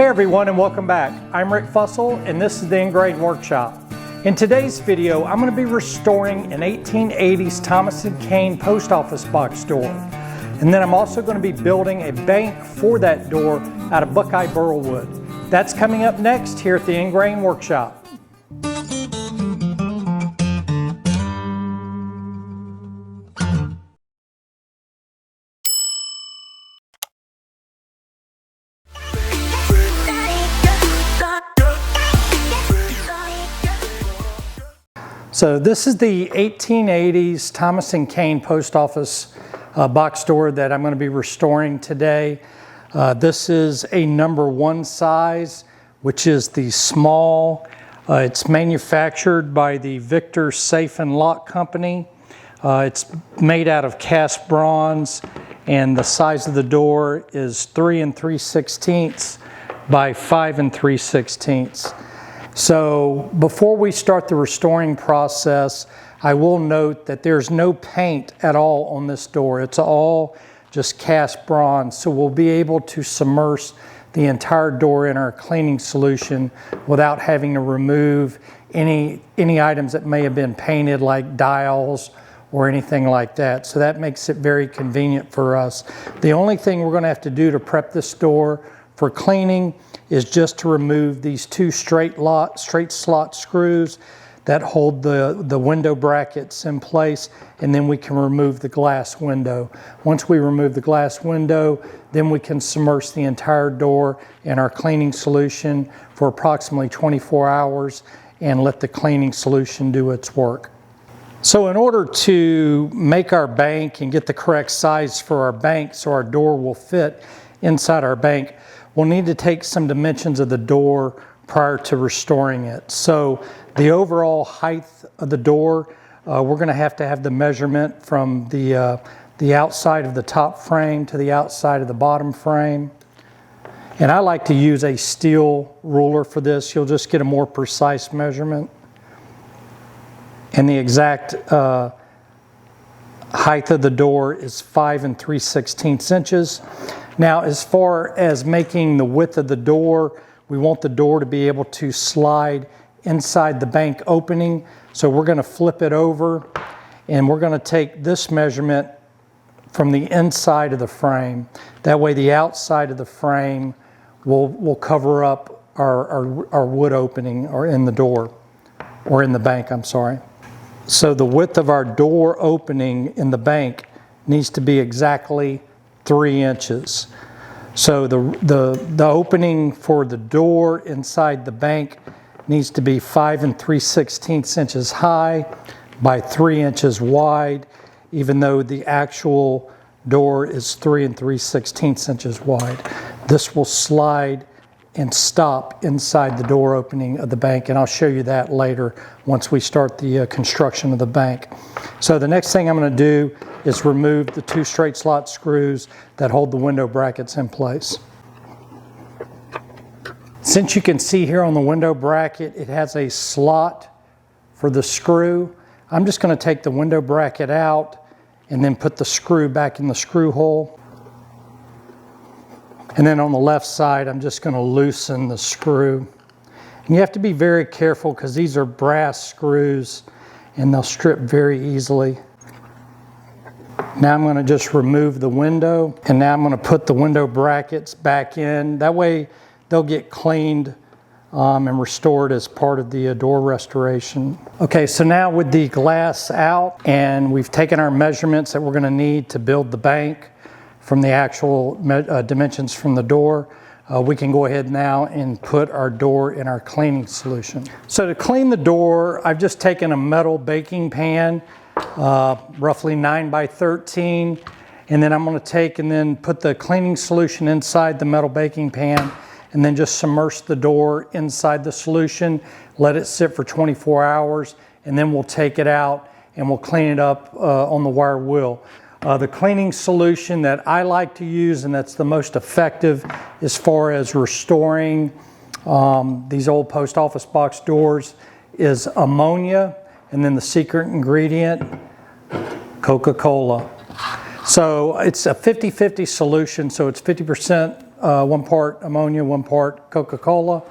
Hey everyone, and welcome back. I'm Rick Fussell and this is the Ingrain Workshop. In today's video, I'm going to be restoring an 1880s Thomas & Kane post office box door. And then I'm also going to be building a bank for that door out of Buckeye burl wood. That's coming up next here at the Ingrain Workshop. So this is the 1880s Thomas & Kane post office box door that I'm going to be restoring today. This is a #1 size, which is the small. It's manufactured by the Victor Safe and Lock Company. It's made out of cast bronze, and the size of the door is 3 3/16 by 5 3/16. So before we start the restoring process, I will note that there's no paint at all on this door. It's all just cast bronze. So we'll be able to submerge the entire door in our cleaning solution without having to remove any items that may have been painted, like dials or anything like that. So that makes it very convenient for us. The only thing we're going to have to do to prep this door for cleaning is just to remove these two straight slot screws that hold the window brackets in place, and then we can remove the glass window. Once we remove the glass window, then we can submerge the entire door in our cleaning solution for approximately 24 hours and let the cleaning solution do its work. So in order to make our bank and get the correct size for our bank so our door will fit inside our bank, we'll need to take some dimensions of the door prior to restoring it. So the overall height of the door, we're going to have the measurement from the outside of the top frame to the outside of the bottom frame. And I like to use a steel ruler for this. You'll just get a more precise measurement. And the exact height of the door is 5 3/16 inches. Now, as far as making the width of the door, we want the door to be able to slide inside the bank opening. So we're going to flip it over, and we're going to take this measurement from the inside of the frame. That way the outside of the frame will cover up our wood opening, or in the door, or in the bank, I'm sorry. So the width of our door opening in the bank needs to be exactly 3 inches. So the opening for the door inside the bank needs to be 5 3/16 inches high by 3 inches wide, even though the actual door is 3 3/16 inches wide. This will slide and stop inside the door opening of the bank, and I'll show you that later once we start the construction of the bank. So the next thing I'm going to do is remove the two straight slot screws that hold the window brackets in place. Since you can see here on the window bracket, it has a slot for the screw. I'm just going to take the window bracket out and then put the screw back in the screw hole. And then on the left side, I'm just going to loosen the screw. And you have to be very careful because these are brass screws and they'll strip very easily. Now I'm going to just remove the window, and now I'm going to put the window brackets back in. That way they'll get cleaned and restored as part of the door restoration. Okay, so now with the glass out, and we've taken our measurements that we're going to need to build the bank from the actual dimensions from the door, we can go ahead now and put our door in our cleaning solution. So to clean the door, I've just taken a metal baking pan, roughly 9 by 13, and then I'm going to take and then put the cleaning solution inside the metal baking pan, and then just submerge the door inside the solution, let it sit for 24 hours, and then we'll take it out and we'll clean it up on the wire wheel. The cleaning solution that I like to use, and that's the most effective as far as restoring these old post office box doors, is ammonia, and then the secret ingredient, Coca-Cola. So it's a 50-50 solution, so it's 50% 1 part ammonia, 1 part Coca-Cola.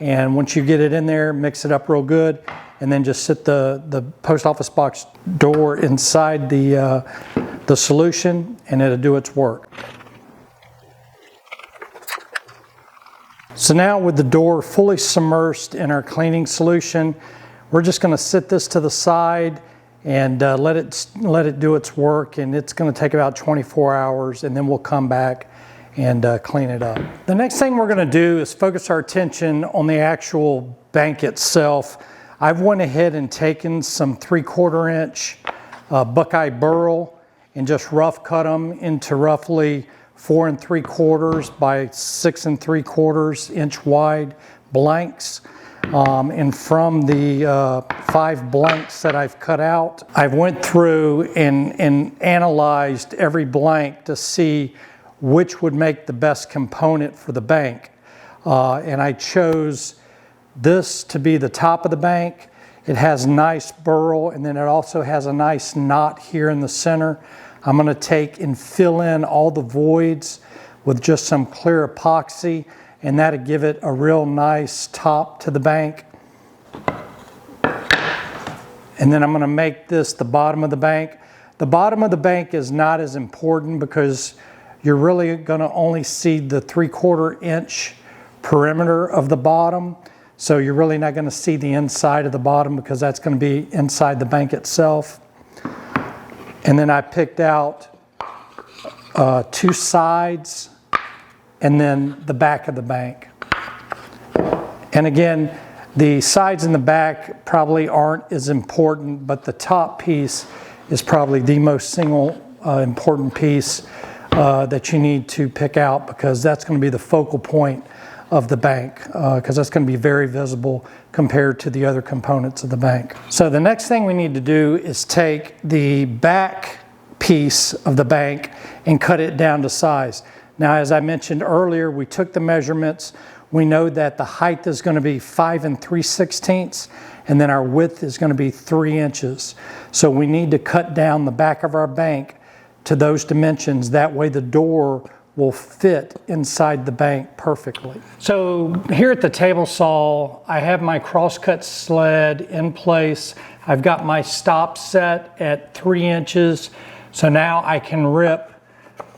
And once you get it in there, mix it up real good, and then just sit the post office box door inside the solution, and it'll do its work. So now with the door fully submersed in our cleaning solution, we're just going to sit this to the side and let it do its work, and it's going to take about 24 hours, and then we'll come back and clean it up. The next thing we're going to do is focus our attention on the actual bank itself. I've went ahead and taken some 3/4 inch Buckeye burl and just rough cut them into roughly 4 3/4 by 6 3/4 inch wide blanks. And from the 5 blanks that I've cut out, I went through and analyzed every blank to see which would make the best component for the bank. And I chose this to be the top of the bank. It has nice burl, and then it also has a nice knot here in the center. I'm going to take and fill in all the voids with just some clear epoxy, and that'll give it a real nice top to the bank. And then I'm going to make this the bottom of the bank. The bottom of the bank is not as important because you're really going to only see the 3/4 inch perimeter of the bottom. So you're really not going to see the inside of the bottom because that's going to be inside the bank itself. And then I picked out 2 sides and then the back of the bank. And again, the sides and the back probably aren't as important, but the top piece is probably the most single important piece that you need to pick out, because that's going to be the focal point of the bank, because that's going to be very visible compared to the other components of the bank. So the next thing we need to do is take the back piece of the bank and cut it down to size. Now, as I mentioned earlier, we took the measurements. We know that the height is going to be 5 3/16, and then our width is going to be 3 inches. So we need to cut down the back of our bank to those dimensions. That way the door will fit inside the bank perfectly. So here at the table saw, I have my crosscut sled in place. I've got my stop set at 3 inches. So now I can rip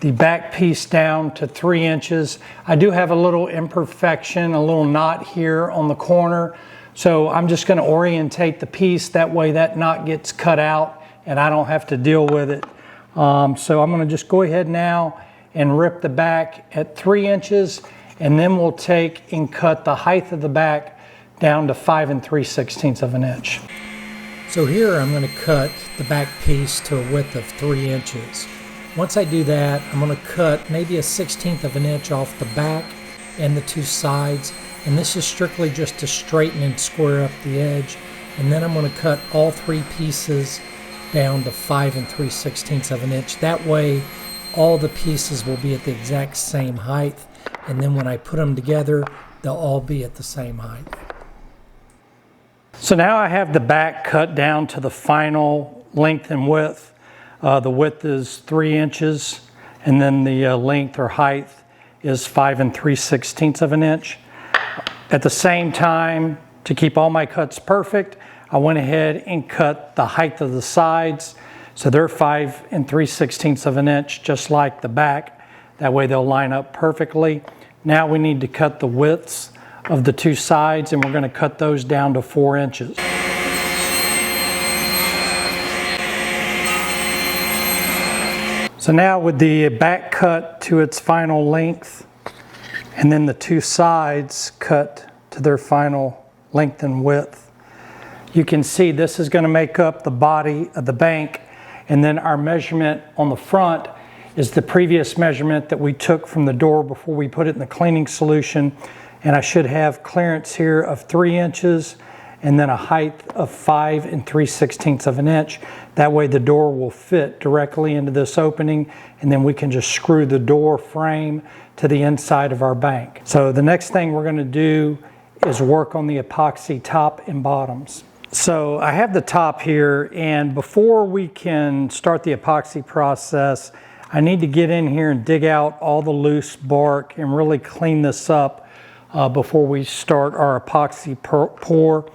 the back piece down to 3 inches. I do have a little imperfection, a little knot here on the corner. So I'm just going to orientate the piece. That way that knot gets cut out and I don't have to deal with it. So I'm going to just go ahead now and rip the back at 3 inches, and then we'll take and cut the height of the back down to 5 3/16 of an inch. So here I'm going to cut the back piece to a width of 3 inches. Once I do that, I'm going to cut maybe a 1/16 of an inch off the back and the 2 sides, and this is strictly just to straighten and square up the edge. And then I'm going to cut all 3 pieces down to 5 3/16 of an inch. That way all the pieces will be at the exact same height, and then when I put them together, they'll all be at the same height. So now I have the back cut down to the final length and width. The width is 3 inches, and then the length or height is 5 3/16 of an inch. At the same time, to keep all my cuts perfect, I went ahead and cut the height of the sides. So they're 5 3/16 of an inch, just like the back. That way they'll line up perfectly. Now we need to cut the widths of the 2 sides, and we're going to cut those down to 4 inches. So now with the back cut to its final length, and then the 2 sides cut to their final length and width, you can see this is going to make up the body of the bank. And then our measurement on the front is the previous measurement that we took from the door before we put it in the cleaning solution. And I should have clearance here of 3 inches and then a height of 5 3/16 of an inch. That way the door will fit directly into this opening, and then we can just screw the door frame to the inside of our bank. So the next thing we're going to do is work on the epoxy top and bottoms. So I have the top here, and before we can start the epoxy process, I need to get in here and dig out all the loose bark and really clean this up before we start our epoxy pour.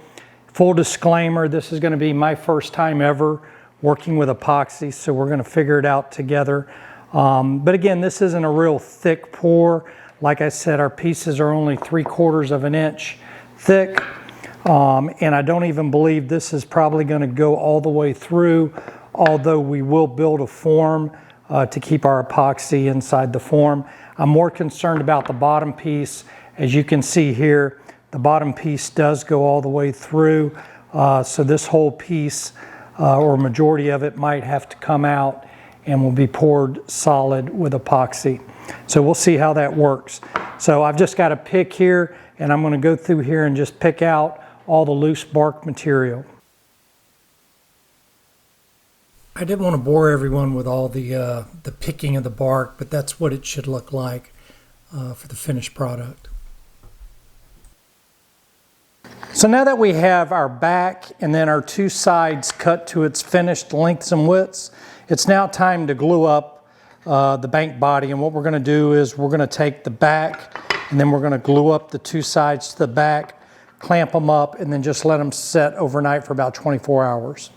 Full disclaimer, this is going to be my first time ever working with epoxy, so we're going to figure it out together. But again, this isn't a real thick pour. Like I said, our pieces are only 3/4 of an inch thick. And I don't even believe this is probably going to go all the way through, although we will build a form to keep our epoxy inside the form. I'm more concerned about the bottom piece. As you can see here, the bottom piece does go all the way through. So this whole piece, or majority of it, might have to come out and will be poured solid with epoxy. So we'll see how that works. So I've just got a pick here, and I'm going to go through here and just pick out all the loose bark material. I didn't want to bore everyone with all the picking of the bark, but that's what it should look like for the finished product. So now that we have our back and then our two sides cut to its finished lengths and widths, it's now time to glue up the bank body. And what we're going to do is we're going to take the back and then we're going to glue up the two sides to the back, clamp them up, and then just let them set overnight for about 24 hours.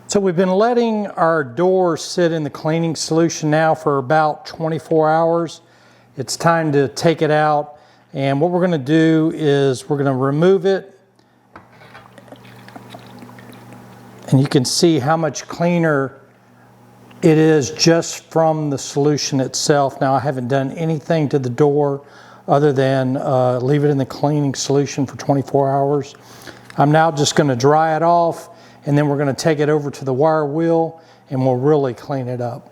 So we've been letting our door sit in the cleaning solution now for about 24 hours. It's time to take it out, and what we're going to do is we're going to remove it, and you can see how much cleaner it is just from the solution itself. Now I haven't done anything to the door other than leave it in the cleaning solution for 24 hours. I'm now just going to dry it off, and then we're going to take it over to the wire wheel and we'll really clean it up.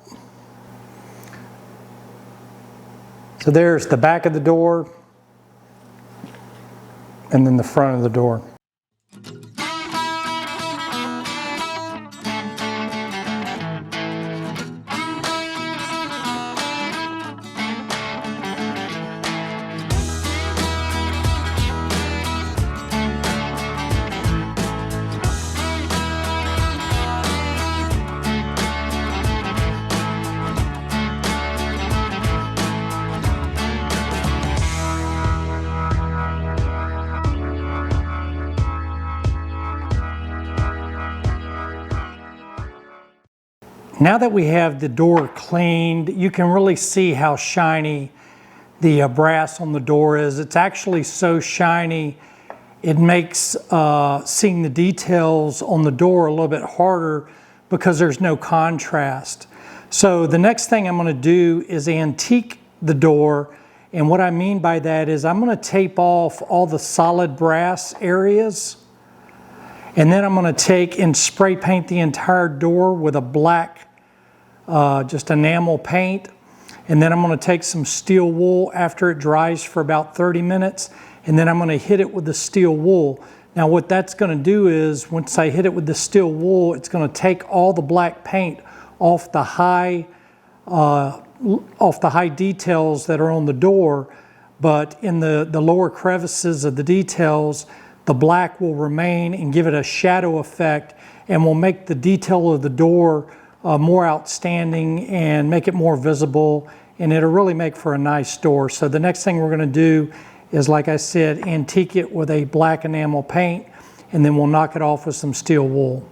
So there's the back of the door and then the front of the door. Now that we have the door cleaned, you can really see how shiny the brass on the door is. It's actually so shiny, it makes seeing the details on the door a little bit harder because there's no contrast. So the next thing I'm going to do is antique the door. And what I mean by that is I'm going to tape off all the solid brass areas. And then I'm going to take and spray paint the entire door with a black just enamel paint, and then I'm going to take some steel wool after it dries for about 30 minutes, and then I'm going to hit it with the steel wool. Now what that's going to do is once I hit it with the steel wool, it's going to take all the black paint off the high details that are on the door, but in the lower crevices of the details, the black will remain and give it a shadow effect and will make the detail of the door more outstanding and make it more visible, and it'll really make for a nice door. So the next thing we're going to do is, like I said, antique it with a black enamel paint, and then we'll knock it off with some steel wool.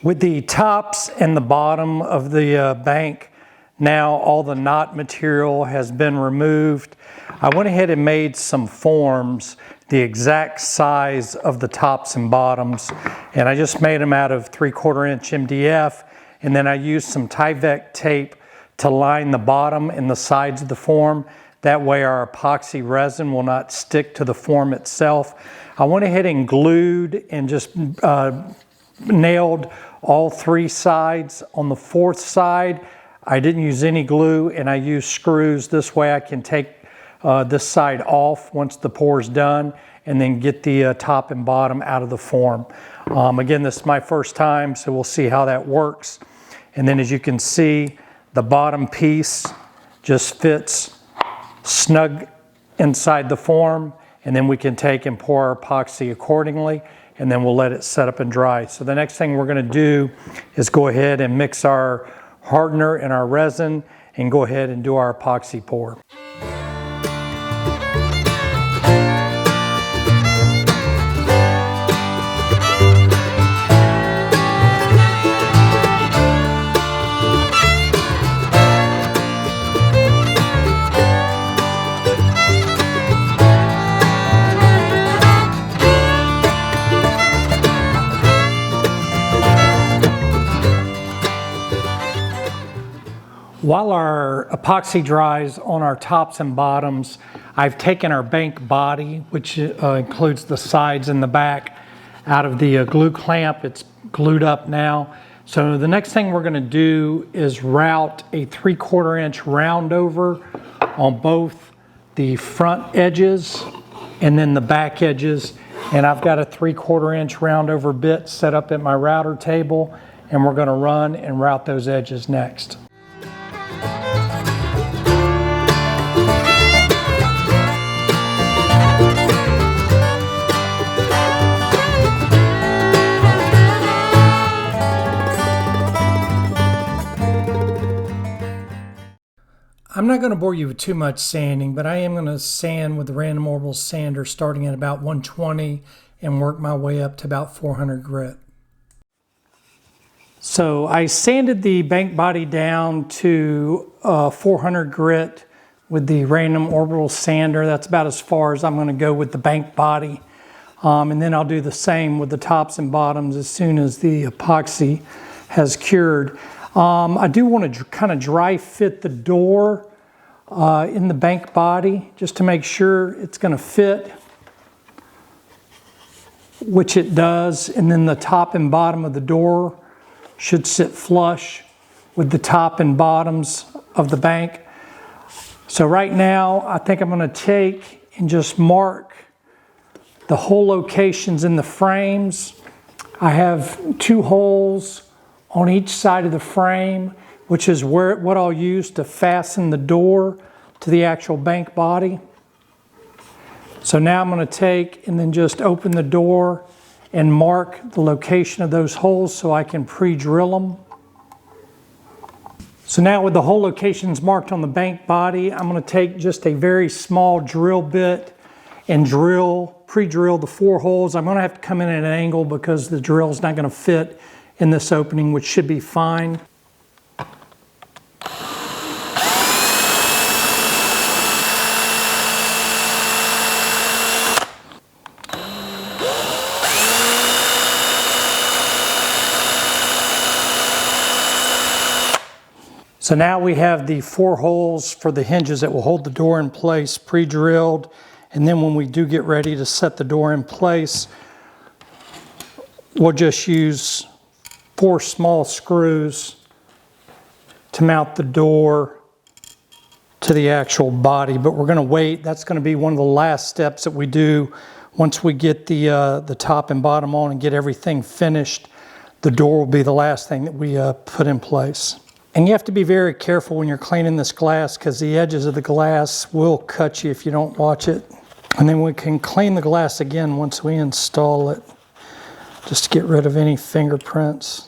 With the tops and the bottom of the bank, now all the knot material has been removed. I went ahead and made some forms the exact size of the tops and bottoms, and I just made them out of 3/4 inch MDF, and then I used some Tyvek tape to line the bottom and the sides of the form. That way our epoxy resin will not stick to the form itself. I went ahead and glued and just nailed all 3 sides. On the 4th side, I didn't use any glue and I used screws. This way I can take this side off once the pour is done and then get the top and bottom out of the form. Again, this is my first time, so we'll see how that works. And then as you can see, the bottom piece just fits snug inside the form, and then we can take and pour our epoxy accordingly, and then we'll let it set up and dry. So the next thing we're going to do is go ahead and mix our hardener and our resin and go ahead and do our epoxy pour. While our epoxy dries on our tops and bottoms, I've taken our bank body, which includes the sides and the back, out of the glue clamp. It's glued up now. So the next thing we're going to do is route a 3/4 inch round over on both the front edges and then the back edges. And I've got a 3/4 inch round over bit set up at my router table, and we're going to run and route those edges next. I'm not going to bore you with too much sanding, but I am going to sand with the random orbital sander starting at about 120 and work my way up to about 400 grit. So I sanded the bank body down to 400 grit with the random orbital sander. That's about as far as I'm going to go with the bank body. And then I'll do the same with the tops and bottoms as soon as the epoxy has cured. I do want to kind of dry fit the door in the bank body just to make sure it's going to fit, which it does. And then the top and bottom of the door should sit flush with the top and bottoms of the bank. So right now, I think I'm going to take and just mark the hole locations in the frames. I have 2 holes on each side of the frame, which is what I'll use to fasten the door to the actual bank body. So now I'm going to take and then just open the door and mark the location of those holes so I can pre-drill them. So now with the hole locations marked on the bank body, I'm going to take just a very small drill bit and pre-drill the 4 holes. I'm going to have to come in at an angle because the drill is not going to fit in this opening, which should be fine. So now we have the 4 holes for the hinges that will hold the door in place pre-drilled. And then when we do get ready to set the door in place, we'll just use 4 small screws to mount the door to the actual body. But we're going to wait. That's going to be one of the last steps that we do once we get the top and bottom on and get everything finished. The door will be the last thing that we put in place. And you have to be very careful when you're cleaning this glass because the edges of the glass will cut you if you don't watch it. And then we can clean the glass again once we install it, just to get rid of any fingerprints.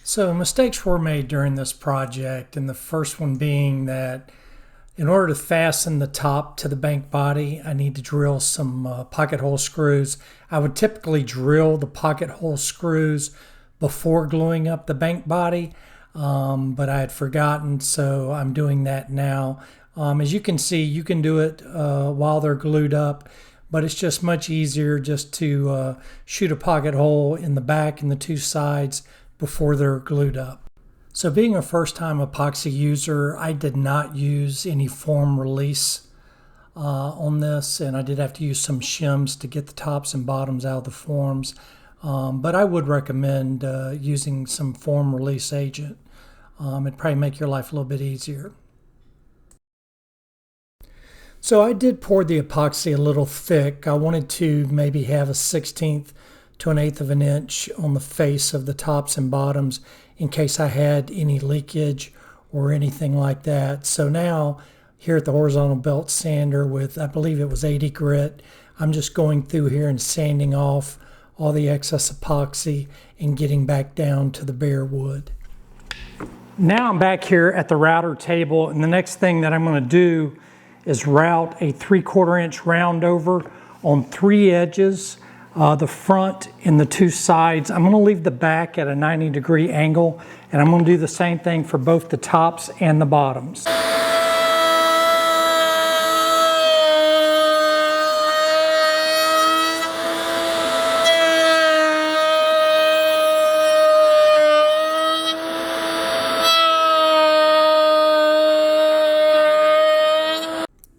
So mistakes were made during this project, and the first one being that in order to fasten the top to the bank body, I need to drill some pocket hole screws. I would typically drill the pocket hole screws before gluing up the bank body, but I had forgotten, so I'm doing that now. As you can see, you can do it while they're glued up, but it's just much easier just to shoot a pocket hole in the back and the two sides before they're glued up. So being a first-time epoxy user, I did not use any form release on this, and I did have to use some shims to get the tops and bottoms out of the forms, but I would recommend using some form release agent. It'd probably make your life a little bit easier. So I did pour the epoxy a little thick. I wanted to maybe have a 1/16 to 1/8 of an inch on the face of the tops and bottoms in case I had any leakage or anything like that. So now here at the horizontal belt sander with, I believe it was 80 grit, I'm just going through here and sanding off all the excess epoxy and getting back down to the bare wood. Now I'm back here at the router table, and the next thing that I'm going to do is route a 3/4 inch round over on 3 edges, the front and the 2 sides. I'm going to leave the back at a 90-degree angle, and I'm going to do the same thing for both the tops and the bottoms.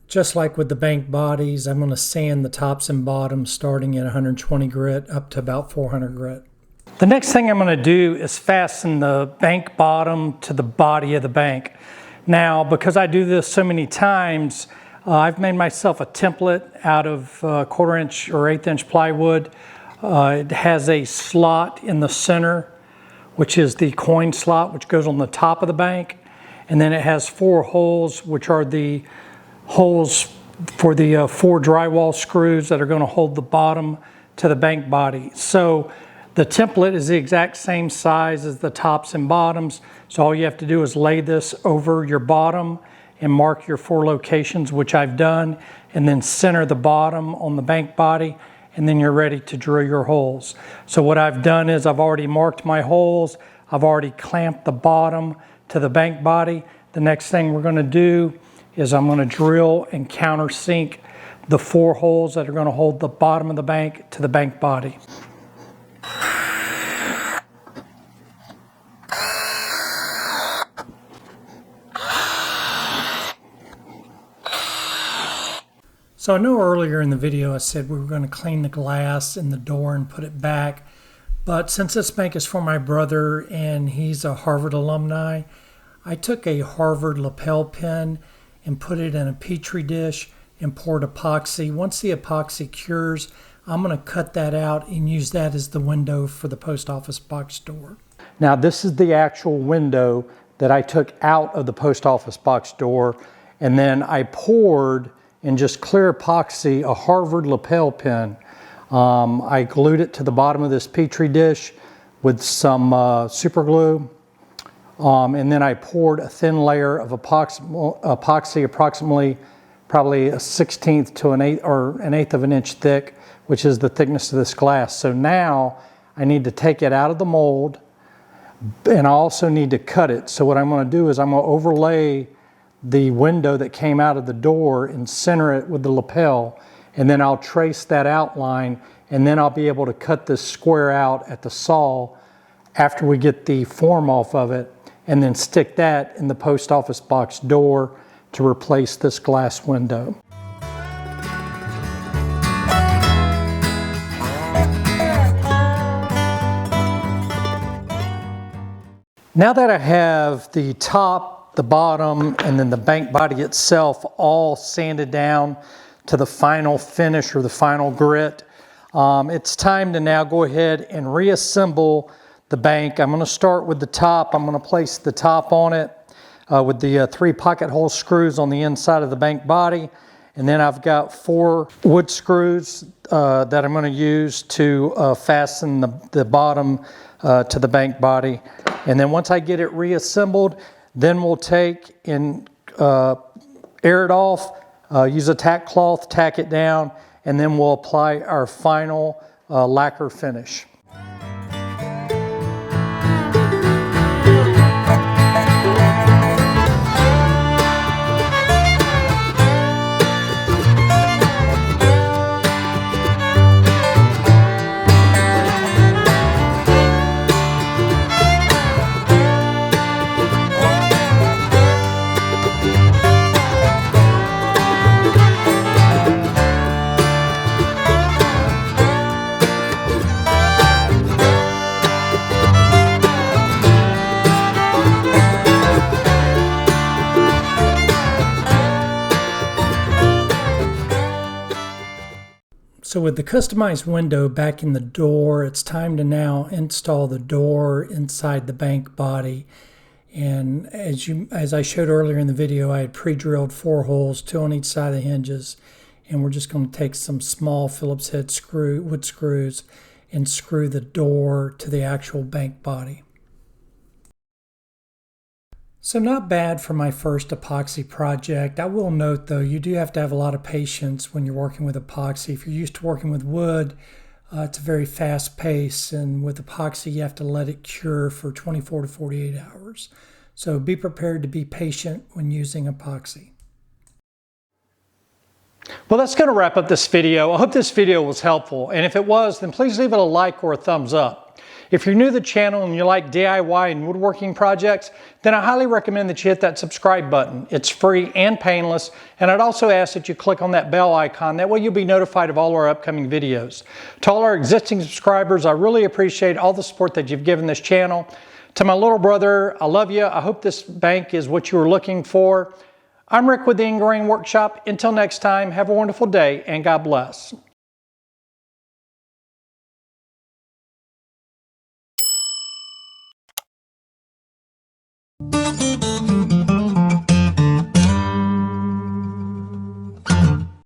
Just like with the bank bodies, I'm going to sand the tops and bottoms starting at 120 grit up to about 400 grit. The next thing I'm going to do is fasten the bank bottom to the body of the bank. Now, because I do this so many times, I've made myself a template out of 1/4 inch or 1/8 inch plywood. It has a slot in the center, which is the coin slot, which goes on the top of the bank. And then it has 4 holes, which are the holes for the 4 drywall screws that are going to hold the bottom to the bank body. So the template is the exact same size as the tops and bottoms. So all you have to do is lay this over your bottom and mark your 4 locations, which I've done, and then center the bottom on the bank body, and then you're ready to drill your holes. So what I've done is I've already marked my holes. I've already clamped the bottom to the bank body. The next thing we're going to do is I'm going to drill and countersink the 4 holes that are going to hold the bottom of the bank to the bank body. So I know earlier in the video I said we were going to clean the glass in the door and put it back, but since this bank is for my brother and he's a Harvard alumni, I took a Harvard lapel pin and put it in a petri dish and poured epoxy. Once the epoxy cures, I'm going to cut that out and use that as the window for the post office box door. Now this is the actual window that I took out of the post office box door, and then I poured in just clear epoxy a Harvard lapel pin. I glued it to the bottom of this petri dish with some super glue. And then I poured a thin layer of epoxy, approximately probably a 1/16 to an 1/8 of an inch thick, which is the thickness of this glass. So now I need to take it out of the mold, and I also need to cut it. So what I'm going to do is I'm going to overlay the window that came out of the door and center it with the lapel, and then I'll trace that outline, and then I'll be able to cut this square out at the saw after we get the form off of it, and then stick that in the post office box door to replace this glass window. Now that I have the top, the bottom, and then the bank body itself all sanded down to the final finish or the final grit, it's time to now go ahead and reassemble the bank. I'm going to start with the top. I'm going to place the top on it with the 3 pocket hole screws on the inside of the bank body. And then I've got 4 wood screws that I'm going to use to fasten the bottom to the bank body. And then once I get it reassembled, then we'll take and air it off, use a tack cloth, tack it down, and then we'll apply our final lacquer finish. So with the customized window back in the door, it's time to now install the door inside the bank body. And as I showed earlier in the video, I had pre-drilled 4 holes, 2 on each side of the hinges. And we're just going to take some small Phillips head wood screws and screw the door to the actual bank body. So not bad for my first epoxy project. I will note though, you do have to have a lot of patience when you're working with epoxy. If you're used to working with wood, it's a very fast pace, and with epoxy you have to let it cure for 24 to 48 hours. So be prepared to be patient when using epoxy. Well, that's going to wrap up this video. I hope this video was helpful, and if it was, then please leave it a like or a thumbs up. If you're new to the channel and you like DIY and woodworking projects, then I highly recommend that you hit that subscribe button. It's free and painless, and I'd also ask that you click on that bell icon. That way you'll be notified of all our upcoming videos. To all our existing subscribers, I really appreciate all the support that you've given this channel. To my little brother, I love you. I hope this bank is what you were looking for. I'm Rick with the Ingrain Workshop. Until next time, have a wonderful day and God bless.